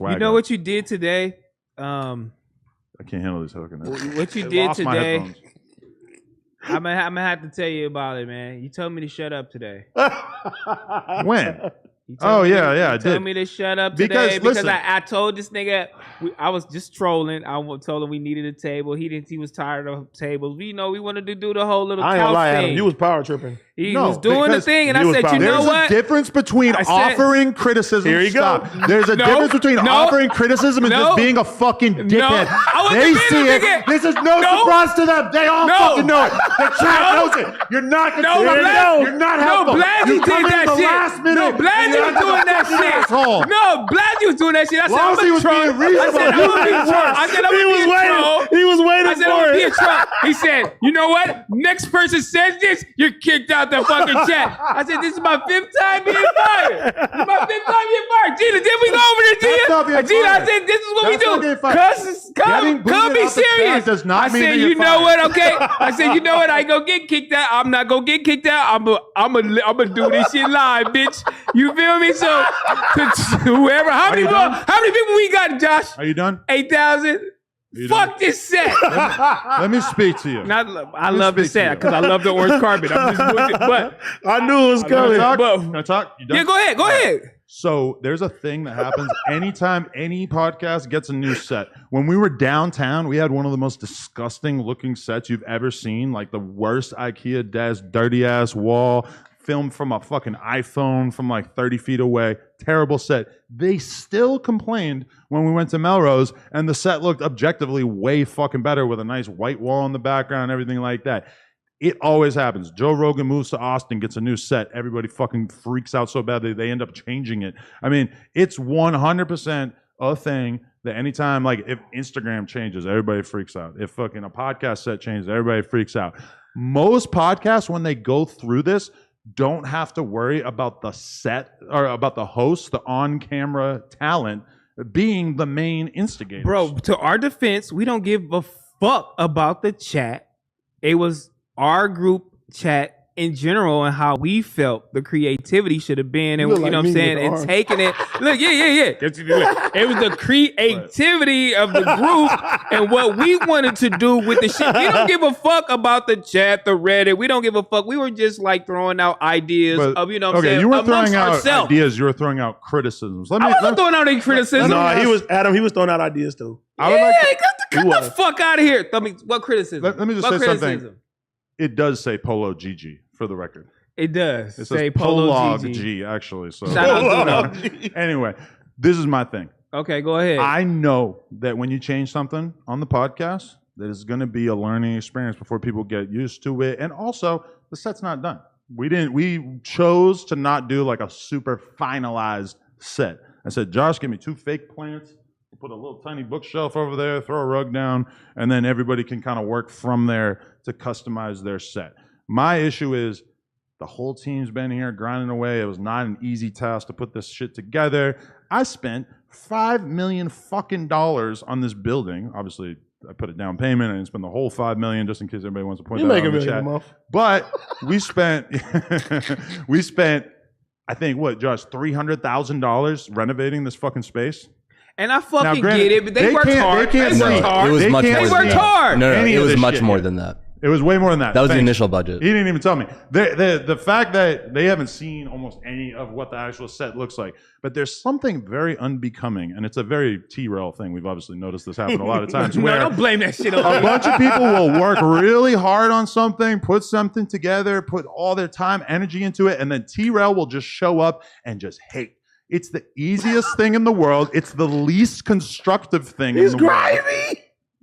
You know what you did today? I can't handle this hooking. What you did today? I'm gonna have to tell you about it, man. You told me to shut up today. When? Oh, yeah, I did. You told me to shut up today because I told this nigga, I was just trolling. I told him we needed a table. He was tired of tables. We wanted to do the whole little couch thing. I ain't lie, Adam. You was power tripping. He was doing the thing, and I said, you know what? There's a difference between offering criticism. Here you go. There's a difference between offering criticism and just being a fucking dickhead. They see it. This is no surprise to them. They all fucking know it. The chat knows it. You're not You're not helpful. No, Blasey did that shit. No, Blasey was doing that shit. No, Blasey was doing that shit. I said, I'm going to troll. I said, I'm going to be a troll. I said, I'm going to be a troll. He was waiting for it. I said, I'm going to be a troll. He said, you know what? Next person says this, you're kicked out the fucking chat. I said, this is my 5th time being fired. This is my 5th time being fired. Gina, did we go over there, Gina? Gina, I said, this is what we do. Come be serious. I said, you know what, okay? I said, you know what? I ain't gonna get kicked out. I'm not gonna get kicked out. I'm gonna do this shit live, bitch. You feel me? So, whoever, how many people we got, Josh? Are you done? 8,000? Fuck this set. Let me speak to you. I love the set because I love the orange carpet. I'm just moving, but I knew it was coming. Can I talk? You done? Yeah, go ahead. So there's a thing that happens anytime any podcast gets a new set. When we were downtown, we had one of the most disgusting looking sets you've ever seen, like the worst IKEA desk, dirty ass wall, filmed from a fucking iPhone from like 30 feet away. Terrible set. They still complained when we went to Melrose, and the set looked objectively way fucking better with a nice white wall in the background and everything like that. It always happens. Joe Rogan moves to Austin, gets a new set. Everybody fucking freaks out so bad they end up changing it. I mean, it's 100% a thing that anytime, like if Instagram changes, everybody freaks out. If fucking a podcast set changes, everybody freaks out. Most podcasts, when they go through this, don't have to worry about the set or about the host, the on-camera talent being the instigator. instigators. Bro, to our defense, we don't give a fuck about the chat. It was our group chat in general and how we felt the creativity should have been, and you know what I'm saying, and taking it. Look, yeah. It was the creativity of the group and what we wanted to do with the shit. We don't give a fuck about the chat, the Reddit. We don't give a fuck. We were just like throwing out ideas of, you know what I'm saying, you were throwing out ourselves. Ideas. You were throwing out criticisms. I wasn't throwing out any criticism. No, he was throwing out ideas too. Get the fuck out of here. Tell me, what criticism? Let me just say something. It does say Polo GG for the record. It does. It say says Polo GG. G actually. So anyway, this is my thing. Okay, go ahead. I know that when you change something on the podcast, that it's going to be a learning experience before people get used to it, and also the set's not done. We chose to not do like a super finalized set. I said, Josh, give me 2 fake plants. Put a little tiny bookshelf over there, throw a rug down, and then everybody can kind of work from there to customize their set. My issue is the whole team's been here grinding away. It was not an easy task to put this shit together. I spent $5 million fucking dollars on this building. Obviously, I put a down payment. I didn't spend the whole $5 million just in case everybody wants to point that out in the chat. But we spent, I think, what, Josh, $300,000 renovating this fucking space? And I fucking get it, but they worked hard. They worked hard. They worked hard. No, it was much more than that. It was way more than that. That was the initial budget. He didn't even tell me. The fact that they haven't seen almost any of what the actual set looks like, but there's something very unbecoming, and it's a very T-Rell thing. We've obviously noticed this happen a lot of times. No, don't blame that shit on me. A bunch of people will work really hard on something, put something together, put all their time, energy into it, and then T-Rell will just show up and just hate. It's the easiest thing in the world. It's the least constructive thing in the world.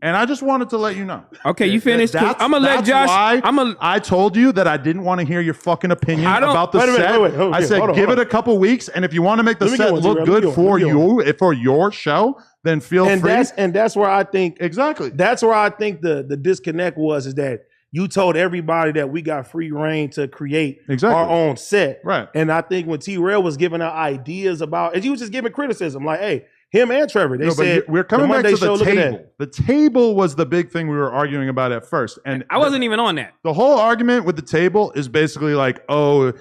And I just wanted to let you know. Okay, you finished. I'm gonna let Josh. I told you that I didn't want to hear your fucking opinion about the set. I said give it a couple weeks, and if you want to make the set look good for your show, then feel free. And that's where I think exactly. That's where I think the disconnect is that you told everybody that we got free reign to create our own set. Right. And I think when T-Rell was giving out ideas about, and he was just giving criticism, like, hey, him and Trevor, they said, we're coming back to the table. The table was the big thing we were arguing about at first. And I wasn't even on that. The whole argument with the table is basically like, oh,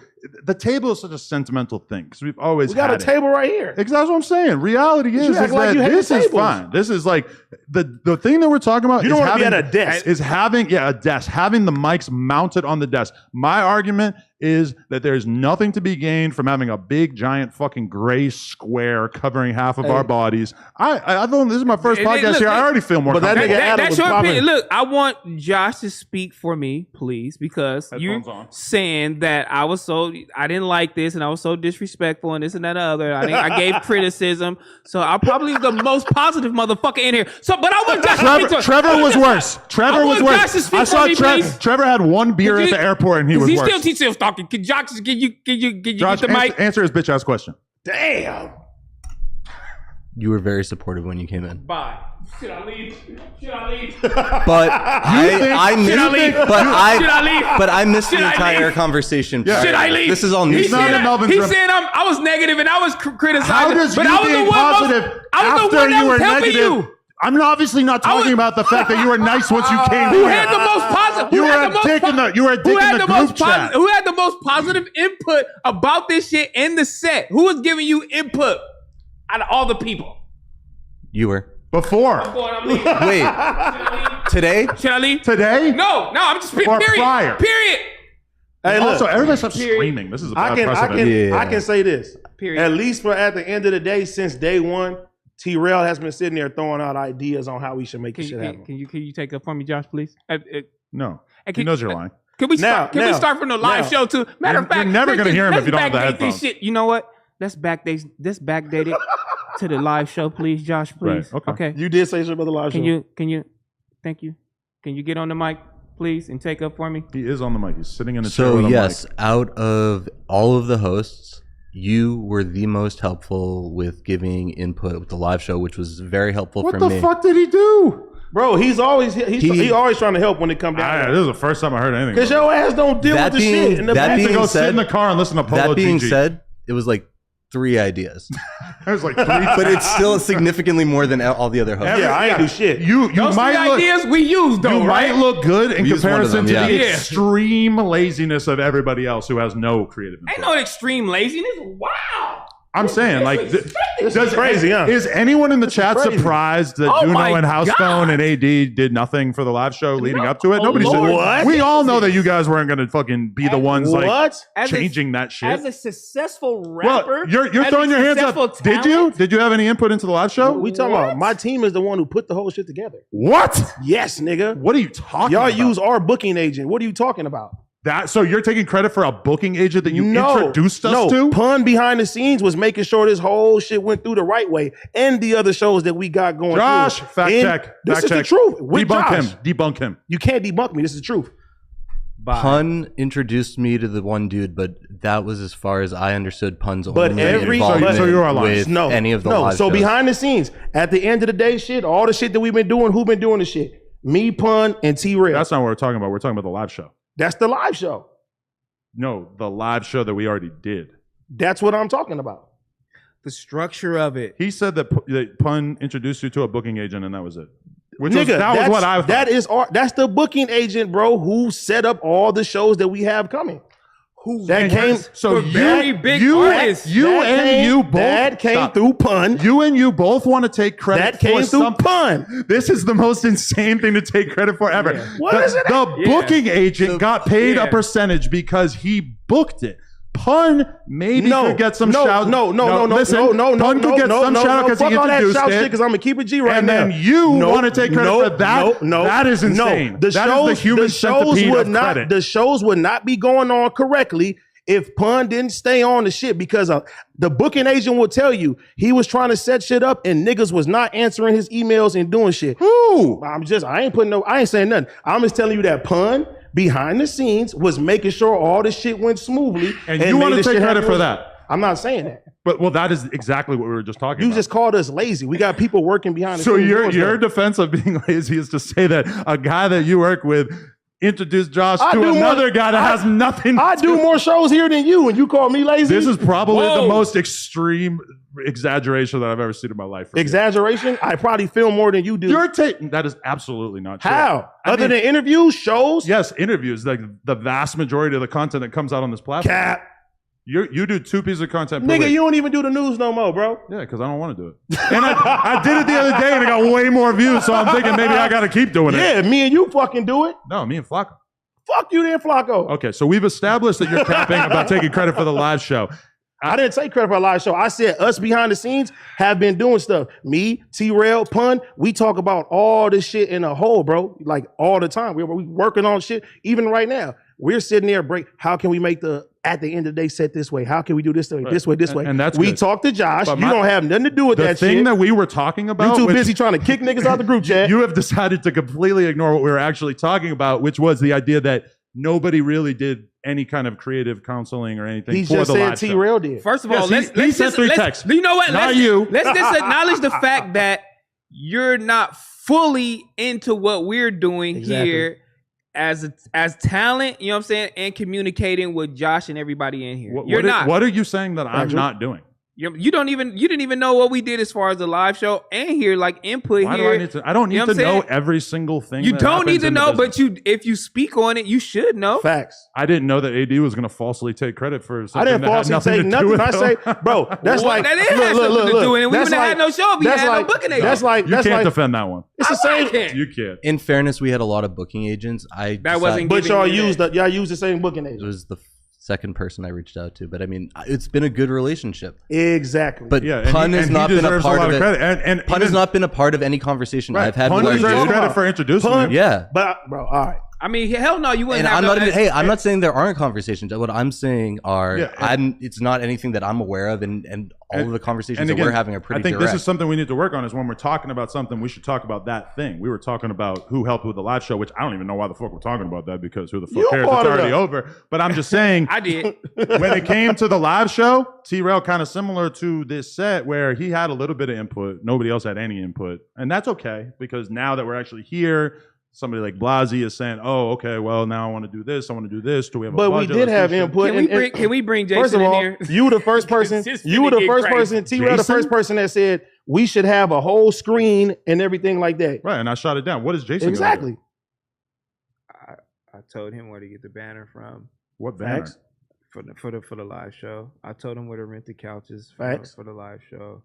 the table is such a sentimental thing because we've always got a table right here. Exactly what I'm saying. Reality is like that this is tables. fine. This is like the thing that we're talking about. You don't want to be at a desk. Is having a desk, having the mics mounted on the desk. My argument is that there's nothing to be gained from having a big, giant, fucking gray square covering half of our bodies. I thought this is my first podcast here. I already feel more. But that's your opinion. Look, I want Josh to speak for me, please, because you're saying that I didn't like this and I was so disrespectful and this and that and the other. I gave criticism, so I'm probably the most positive motherfucker in here. So, but I want Josh to speak to Trevor was worse. Trevor was worse. Josh to speak I saw for me, Trevor had one beer at the airport and he was worse. He still teaches talking. Can Josh, can you Josh, get the mic? Answer his bitch ass question. Damn. You were very supportive when you came in. Bye. Should I leave? But I missed the entire conversation. Yeah. Should I leave? This is all new. He said I was negative and I was criticizing. But I was the one that was helping you. I'm obviously not talking about the fact that you were nice once you came Who here. had the most positive? You were a dick in the group chat. Who had the most positive input about this shit in the set? Who was giving you input out of all the people? You were. Before. I'm leaving. Wait. Today? Should I leave? Today? No, I'm just period. Prior. Period. Hey, look, also, everybody stop screaming. This is a bad precedent. I can say this. Period. At least at the end of the day, since day one, T-Rell has been sitting there throwing out ideas on how we should make this shit happen. Can you take up for me, Josh, please? No. He knows you're lying. Can we start from the live show too? Matter of fact, you're never going to hear him if you don't have the headphones. Shit. You know what? Let's backdate it to the live show, please, Josh, please. Right. Okay. You did say something about the live show. Can you? Thank you. Can you get on the mic, please, and take up for me? He is on the mic. He's sitting in a chair. So with a yes, mic. out of all of the hosts, you were the most helpful with giving input with the live show, which was very helpful for me. What the fuck did he do? Bro, he's always trying to help when it comes down. This is the first time I heard anything. Because your ass don't deal with the shit. Sit in the car and listen to Polo That being GG. said, it was like 3 ideas. There's like 3, but it's still significantly more than all the other hosts. I ain't do shit. You Those might look, ideas we used though. You might look good in comparison to the Yeah. extreme laziness of everybody else who has no creative input. Ain't no extreme laziness. Wow. I'm saying, like, this is crazy, huh? Is anyone in the chat surprised that Juno and Housestone and AD did nothing for the live show leading up to it? Nobody said What? We all know that you guys weren't going to fucking be the ones like changing that shit. As a successful rapper, well, you're throwing your hands up. Did you have any input into the live show? We talking about my team is the one who put the whole shit together. What? Yes, nigga. What are you talking Y'all about? use our booking agent. What are you talking about? So you're taking credit for a booking agent that you introduced us to? Pun behind the scenes was making sure this whole shit went through the right way, and the other shows that we got going. Josh, fact check. This is the truth. Debunk him. You can't debunk me. This is the truth. Pun introduced me to the one dude, but that was as far as I understood Pun's only involvement so you are lying. with any of the live So shows. behind the scenes, at the end of the day, all the shit that we've been doing, who been doing the shit? Me, Pun, and T-Rell. That's not what we're talking about. We're talking about the live show. That's the live show. No, the live show that we already did. That's what I'm talking about. The structure of it. He said that Pun introduced you to a booking agent, and that was it. That was what I thought. That's the booking agent, bro, who set up all the shows that we have coming. That came through Pun. You and you both want to take credit. That came through Pun. This is the most insane thing to take credit for ever. Yeah. What is it? The booking agent got paid a percentage because he booked it. Pun maybe could get some shout. Pun could get some shout because he introduced it. Because I'm gonna keep it G right and now. And then you want to take credit for that? That is insane. The shows would not be going on correctly if Pun didn't stay on the shit, because the booking agent will tell you he was trying to set shit up and niggas was not answering his emails and doing shit. Who? I ain't saying nothing. I'm just telling you that Pun behind the scenes was making sure all this shit went smoothly. And you want to take credit for that? I'm not saying that. But that is exactly what we were just talking about. You just called us lazy. We got people working behind the scenes. So your defense of being lazy is to say that a guy that you work with introduced Josh to another guy that has nothing. I do more shows here than you, and you call me lazy. This is probably the most extreme exaggeration that I've ever seen in my life. Exaggeration? I probably film more than you do. That is absolutely not true. How? Other than interviews, shows? Yes, interviews. Like the vast majority of the content that comes out on this platform. Cap. You do 2 pieces of content per Nigga, week. you don't even do the news no more, bro. Yeah, because I don't want to do it. And I did it the other day and I got way more views, so I'm thinking maybe I got to keep doing it. Yeah, me and you fucking do it. No, me and Flacco. Fuck you then, Flacco. Okay, so we've established that you're capping about taking credit for the live show. I didn't take credit for a live show. I said us behind the scenes have been doing stuff. Me, T-Rell, Pun, we talk about all this shit in a whole, bro. Like all the time. We're working on shit. Even right now, we're sitting there, how can we make at the end of the day set this way? How can we do this way, this way? And that's we good. talked to Josh. But you don't have nothing to do with that shit. The thing that we were talking about. You too busy trying to kick niggas out the group chat. You have decided to completely ignore what we were actually talking about, which was the idea that nobody really did any kind of creative counseling or anything. He for just the said live show. T-Rell did. First of all, Yes, he sent 3 texts. You know what? Not you. Let's just acknowledge the fact that you're not fully into what we're doing here as talent, you know what I'm saying, and communicating with Josh and everybody in here. You're not. What are you saying that I'm not doing? You didn't even know what we did as far as the live show and here, like input Why here. do I need to? I don't need to know every single thing. You that don't need happens to in the know, business. but if you speak on it, you should know. Facts. I didn't know that AD was going to falsely take credit for something I didn't that had falsely take to do nothing. with I it. say, bro, that's Well, like that is something to do with it. We wouldn't have had no show if we had no booking agent. That's like You can't like defend that one. it's the same. You can't. In fairness, we had a lot of booking agents. wasn't But giving y'all you use y'all use the same booking It agent. was the second person I reached out to, but I mean, it's been a good relationship. Exactly. But Yeah, Pun has not been a part of it. And Pun has not been a part of any conversation Right. I've had Pun with deserves our dude. credit for introducing Pun- me. Yeah. But bro, all right. I mean, hell no, you wouldn't And have I'm not no- even, hey, I'm not saying there aren't conversations. What I'm saying are, Yeah, it's not anything that I'm aware of, and all of the conversations And that again, we're having are pretty I think direct. this is something we need to work on. Is when we're talking about something, we should talk about that thing. We were talking about who helped with the live show, which I don't even know why the fuck we're talking about that, because who the fuck You cares? It's brought it already up. over. But I'm just saying, I did. when it came to the live show, T-Rell kind of similar to this set where he had a little bit of input. Nobody else had any input. And that's okay, because now that we're actually here, somebody like Blasey is saying, oh, okay, well, now I want to do this. I want to do this. Do we have a But we budget? did Let's have do shit. input. Can we bring Jason First of in all, here? you were the first person. This is You were the finna get first crazy. person. T-Rell, the Jason? first person that said we should have a whole screen and everything like that. Right, and I shot it down. What is Jason gonna do? Exactly. I told him where to get the banner from What banner? Facts. for the live show. I told him where to rent the couches Facts. for the live show.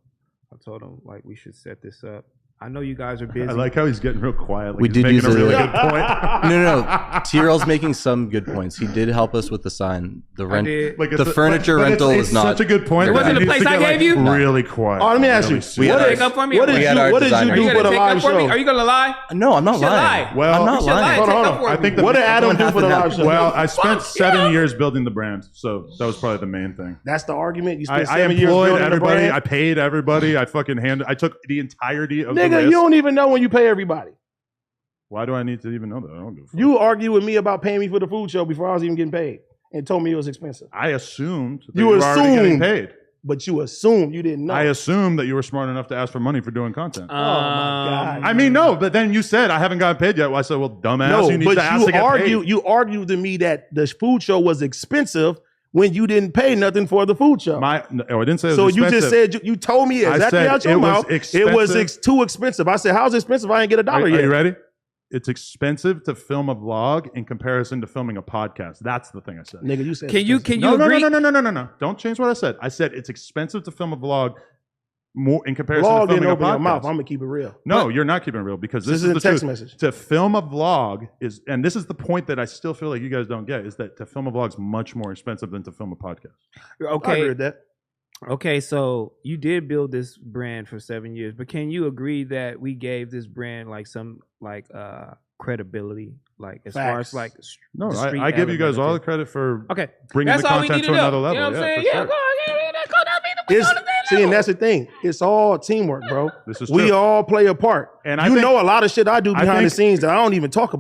I told him like we should set this up. I know you guys are busy. I like how he's getting real quiet. Like We he's did making use a really a- good point. No. T-Rell's making some good points. He did help us with the sign. The rent, did. Like the furniture rental it's was not. such a good point. It that wasn't he the needs place to I get, gave you? Really quiet. Oh, let me ask Really you. serious. You What gotta did- take up for me. what did We had you our what did designer. you Are you do for gonna the take up live for me? Are show? you gonna lie? No, I'm not You should lying. lie. Well, I'm not You should lie. lying. Hold on, Take hold up on. for I me. think the- What did Adam do for the live show? Well, I spent Fuck 7 yeah. years building the brand, so that was probably the main thing. That's the argument. You I spent 7 years employed building the everybody. brand. I paid everybody. I took the entirety of the Nigga, risk. you don't even know when you pay everybody. Why do I need to even know that? I don't give a fuck. You argue with me about paying me for the food show before I was even getting paid, and told me it was expensive. I assumed that You you were already getting assumed. paid. But you assumed you didn't know. I assumed that you were smart enough to ask for money for doing content. Oh my God. I mean, no, but then you said I haven't gotten paid yet. Well, I said, well, dumbass, No, you need but to ask to get paid. you argued to me that the food show was expensive when you didn't pay nothing for the food show. No, I didn't say it was So you expensive. just said you told me I exactly said out your it was mouth. It was expensive. too expensive. I said, "How's it expensive? I ain't get a dollar Are yet." you ready? It's expensive to film a vlog in comparison to filming a podcast. That's the thing I said. Nigga, you said Can you expensive. No, agree? no. Don't change what I said. I said it's expensive to film a vlog more in comparison Vlog to didn't filming a open your podcast. mouth. I'm gonna keep it real. No, you're not keeping it real, because This this is is a the text truth. message. To film a vlog is, and this is the point that I still feel like you guys don't get, is that to film a vlog is much more expensive than to film a podcast. I agree Okay. with that. Okay, so you did build this brand for 7 years, but can you agree that we gave this brand like some credibility, like as far as Facts. like No, the street I give you guys element of all it? the credit for Okay, bringing that's the all we content need to to know. another level. You know what I'm saying? for Yeah, sure. go on. Yeah, that's all that mean. We It's, on the same see, and level. that's the thing. It's all teamwork, bro. This is We true. all play a part. And I you think- know a lot of shit I do I behind the think- scenes that I don't even talk about.